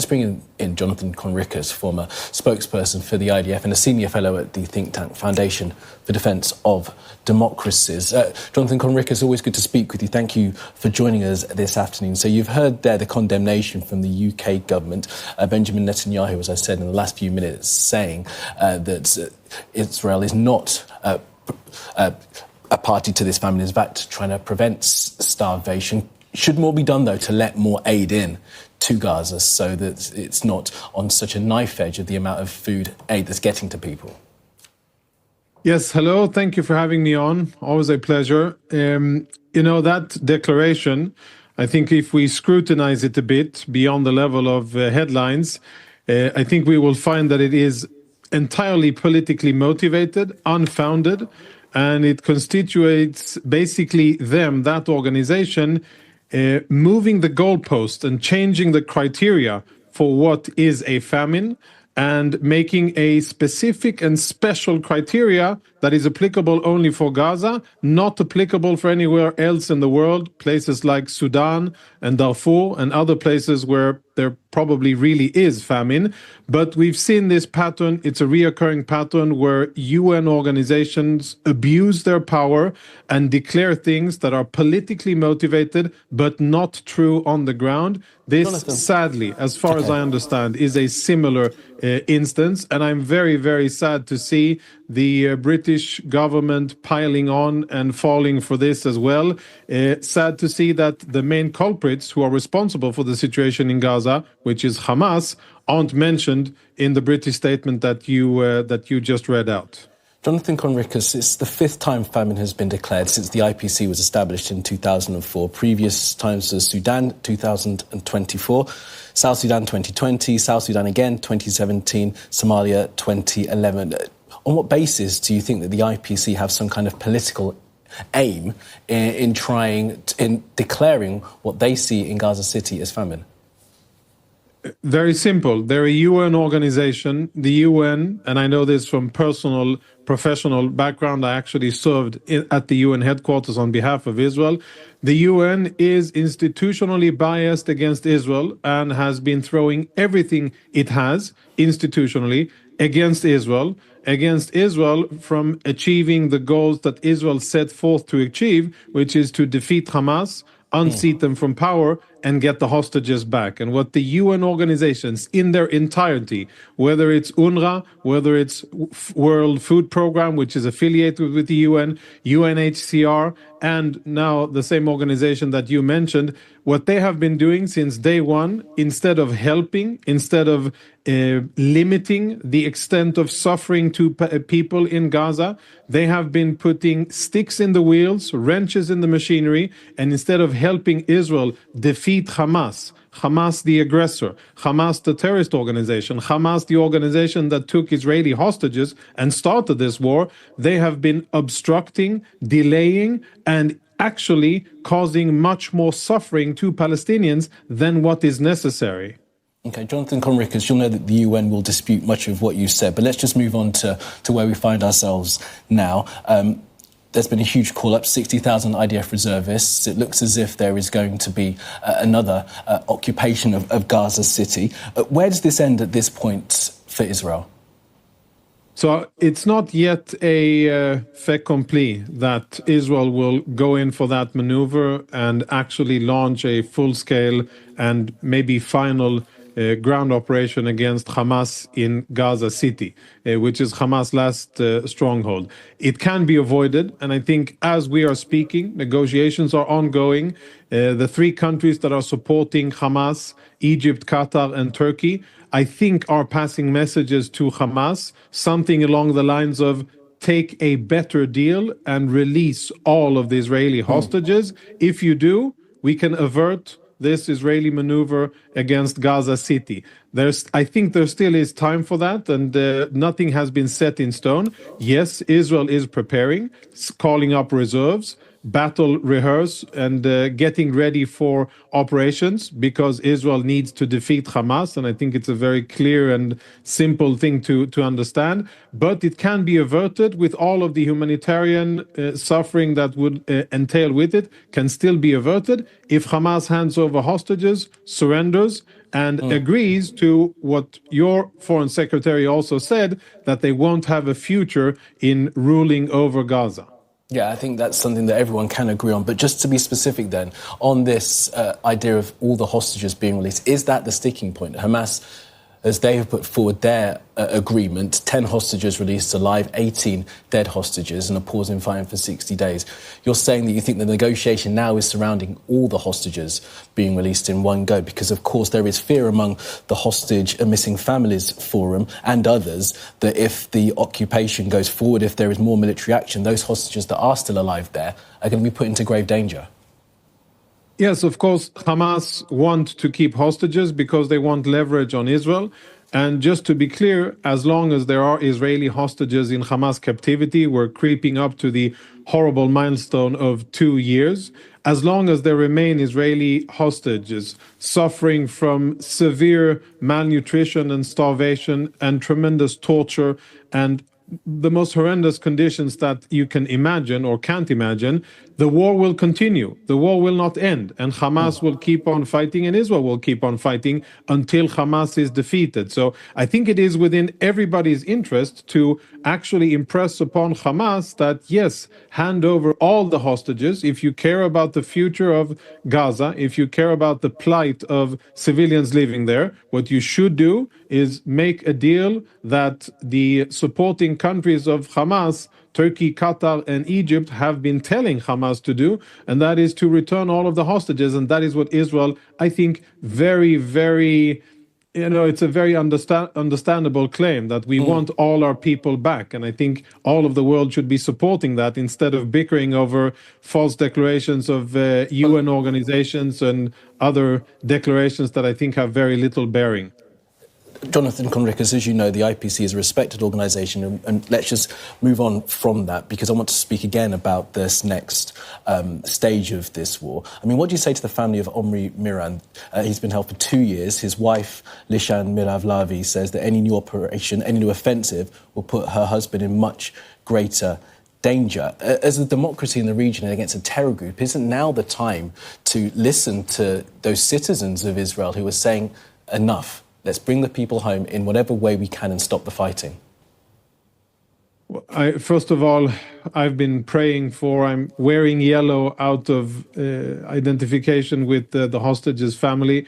Let's bring in Jonathan Conricus, former spokesperson for the IDF and a senior fellow at the think tank Foundation for Defence of Democracies. Jonathan Conricus, always good to speak with you. Thank you for joining us this afternoon. So you've heard there the condemnation from the UK government. Benjamin Netanyahu, as I said in the last few minutes, saying that Israel is not a party to this famine, in fact trying to prevent starvation. Should more be done, though, to let more aid in to Gaza so that it's not on such a knife edge of the amount of food aid that's getting to people? Yes, hello. Thank you for having me on. Always a pleasure. That declaration, I think if we scrutinize it a bit beyond the level of headlines, I think we will find that it is entirely politically motivated, unfounded, and it constitutes basically that organization, moving the goalpost and changing the criteria for what is a famine and making a specific and special criteria that is applicable only for Gaza, not applicable for anywhere else in the world, places like Sudan and Darfur and other places where there probably really is famine. But we've seen this pattern. It's a reoccurring pattern where UN organizations abuse their power and declare things that are politically motivated but not true on the ground. This, Jonathan, sadly, as far as I understand, is a similar instance. And I'm very, very sad to see the British government piling on and falling for this as well. Sad to see that the main culprits who are responsible for the situation in Gaza, which is Hamas, aren't mentioned in the British statement that you just read out. Jonathan Conricus, it's the fifth time famine has been declared since the IPC was established in 2004. Previous times was Sudan, 2024, South Sudan, 2020, South Sudan again, 2017, Somalia, 2011. On what basis do you think that the IPC have some kind of political aim in declaring what they see in Gaza City as famine? Very simple. They're a UN organization. The UN, and I know this from personal, professional background, I actually served at the UN headquarters on behalf of Israel. The UN is institutionally biased against Israel and has been throwing everything it has institutionally against Israel from achieving the goals that Israel set forth to achieve, which is to defeat Hamas, unseat them from power, and get the hostages back. And what the UN organizations in their entirety, whether it's UNRWA, whether it's World Food Program, which is affiliated with the UN, UNHCR, and now the same organization that you mentioned, what they have been doing since day one, instead of helping, instead of limiting the extent of suffering to people in Gaza, they have been putting sticks in the wheels, wrenches in the machinery, and instead of helping Israel defeat Hamas, Hamas the aggressor, Hamas the terrorist organization, Hamas the organization that took Israeli hostages and started this war, they have been obstructing, delaying, and actually causing much more suffering to Palestinians than what is necessary. Okay, Jonathan Conricus, you'll know that the UN will dispute much of what you said, but let's just move on to where we find ourselves now. There's been a huge call-up, 60,000 IDF reservists. It looks as if there is going to be another occupation of Gaza City. Where does this end at this point for Israel? So it's not yet a fait accompli that Israel will go in for that maneuver and actually launch a full-scale and maybe final ground operation against Hamas in Gaza City, which is Hamas' last stronghold. It can be avoided, and I think as we are speaking, negotiations are ongoing. The three countries that are supporting Hamas, Egypt, Qatar, and Turkey, I think are passing messages to Hamas, something along the lines of take a better deal and release all of the Israeli hostages. If you do, we can avert this Israeli maneuver against Gaza City. I think there still is time for that, and nothing has been set in stone. Yes, Israel is preparing, calling up reserves, battle rehearse, and getting ready for operations, because Israel needs to defeat Hamas, and I think it's a very clear and simple thing to understand. But it can be averted with all of the humanitarian suffering that would entail with it, can still be averted if Hamas hands over hostages, surrenders, and agrees to what your foreign secretary also said, that they won't have a future in ruling over Gaza. Yeah, I think that's something that everyone can agree on. But just to be specific then, on this idea of all the hostages being released, is that the sticking point? Hamas, as they have put forward their agreement, 10 hostages released alive, 18 dead hostages, and a pause in fighting for 60 days. You're saying that you think the negotiation now is surrounding all the hostages being released in one go, because, of course, there is fear among the Hostage and Missing Families Forum and others that if the occupation goes forward, if there is more military action, those hostages that are still alive there are going to be put into grave danger. Yes, of course, Hamas want to keep hostages because they want leverage on Israel. And just to be clear, as long as there are Israeli hostages in Hamas captivity, we're creeping up to the horrible milestone of 2 years. As long as there remain Israeli hostages suffering from severe malnutrition and starvation and tremendous torture and the most horrendous conditions that you can imagine or can't imagine, the war will continue. The war will not end. And Hamas will keep on fighting and Israel will keep on fighting until Hamas is defeated. So I think it is within everybody's interest to actually impress upon Hamas that, yes, hand over all the hostages. If you care about the future of Gaza, if you care about the plight of civilians living there, what you should do is make a deal that the supporting countries of Hamas, Turkey, Qatar, and Egypt, have been telling Hamas to do, and that is to return all of the hostages. And that is what Israel, I think, very, very, it's a very understandable claim that we want all our people back. And I think all of the world should be supporting that instead of bickering over false declarations of UN organizations and other declarations that I think have very little bearing. Jonathan Conricus, as you know, the IPC is a respected organisation, and let's just move on from that, because I want to speak again about this next stage of this war. I mean, what do you say to the family of Omri Miran? He's been held for 2 years. His wife, Lishan Miravlavi, says that any new operation, any new offensive will put her husband in much greater danger. As a democracy in the region and against a terror group, isn't now the time to listen to those citizens of Israel who are saying, enough? Let's bring the people home in whatever way we can and stop the fighting. First of all, I've been praying I'm wearing yellow out of identification with the hostages' family.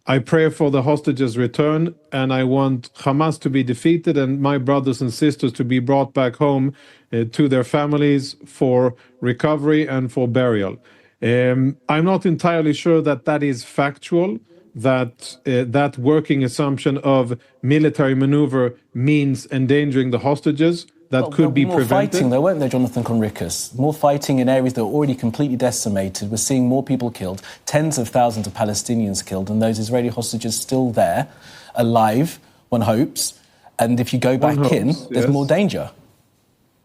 I pray for the hostages' return, and I want Hamas to be defeated and my brothers and sisters to be brought back home to their families for recovery and for burial. I'm not entirely sure that is factual, that working assumption of military maneuver means endangering the hostages. That could be prevented. More fighting, though, weren't there, Jonathan Conricus? More fighting in areas that are already completely decimated. We're seeing more people killed, tens of thousands of Palestinians killed, and those Israeli hostages still there, alive, one hopes. And if you go back there's more danger.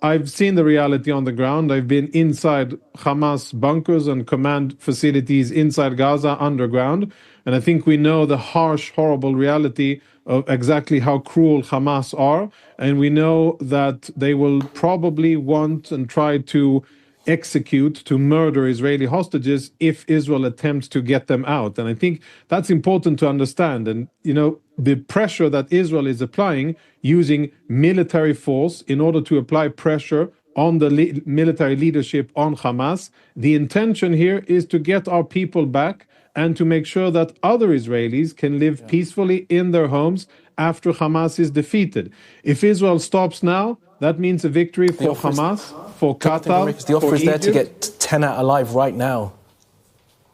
I've seen the reality on the ground. I've been inside Hamas bunkers and command facilities inside Gaza underground. And I think we know the harsh, horrible reality of exactly how cruel Hamas are. And we know that they will probably want and try to to murder Israeli hostages if Israel attempts to get them out. And I think that's important to understand. And, the pressure that Israel is applying using military force in order to apply pressure on the military leadership on Hamas, the intention here is to get our people back and to make sure that other Israelis can live peacefully in their homes after Hamas is defeated. If Israel stops now, that means a victory for Hamas, for Qatar, the offer for is there Egypt. to get 10 out alive right now.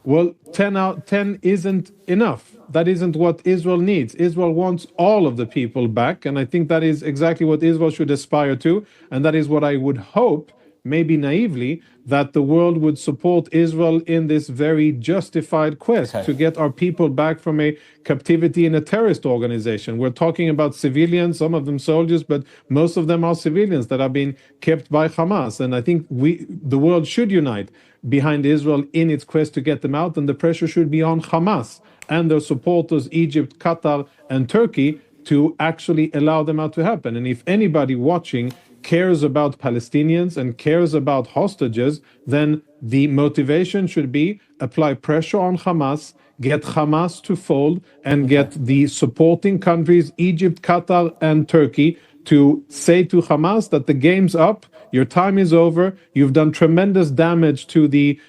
Well, 10 isn't enough. That isn't what Israel needs. Israel wants all of the people back, and I think that is exactly what Israel should aspire to, and that is what I would hope, maybe naively, that the world would support Israel in this very justified quest to get our people back from a captivity in a terrorist organization. We're talking about civilians, some of them soldiers, but most of them are civilians that are being kept by Hamas. And I think the world should unite behind Israel in its quest to get them out, and the pressure should be on Hamas and their supporters, Egypt, Qatar, and Turkey, to actually allow them out to happen. And if anybody watching cares about Palestinians and cares about hostages, then the motivation should be apply pressure on Hamas, get Hamas to fold, and get the supporting countries, Egypt, Qatar, and Turkey, to say to Hamas that the game's up, your time is over, you've done tremendous damage to the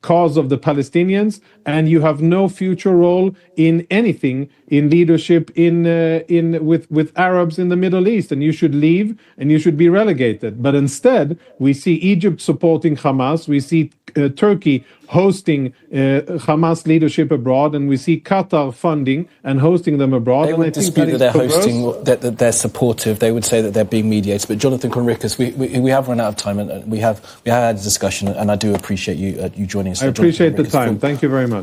cause of the Palestinians, and you have no future role in anything, in leadership with Arabs in the Middle East, and you should leave and you should be relegated. But instead, we see Egypt supporting Hamas, we see Turkey hosting Hamas leadership abroad, and we see Qatar funding and hosting them abroad. They would dispute that they're hosting, that they're supportive. They would say that they're being mediated. But Jonathan Conricus, we have run out of time, and we had a discussion, and I do appreciate you joining us. I appreciate the time. Thank you very much.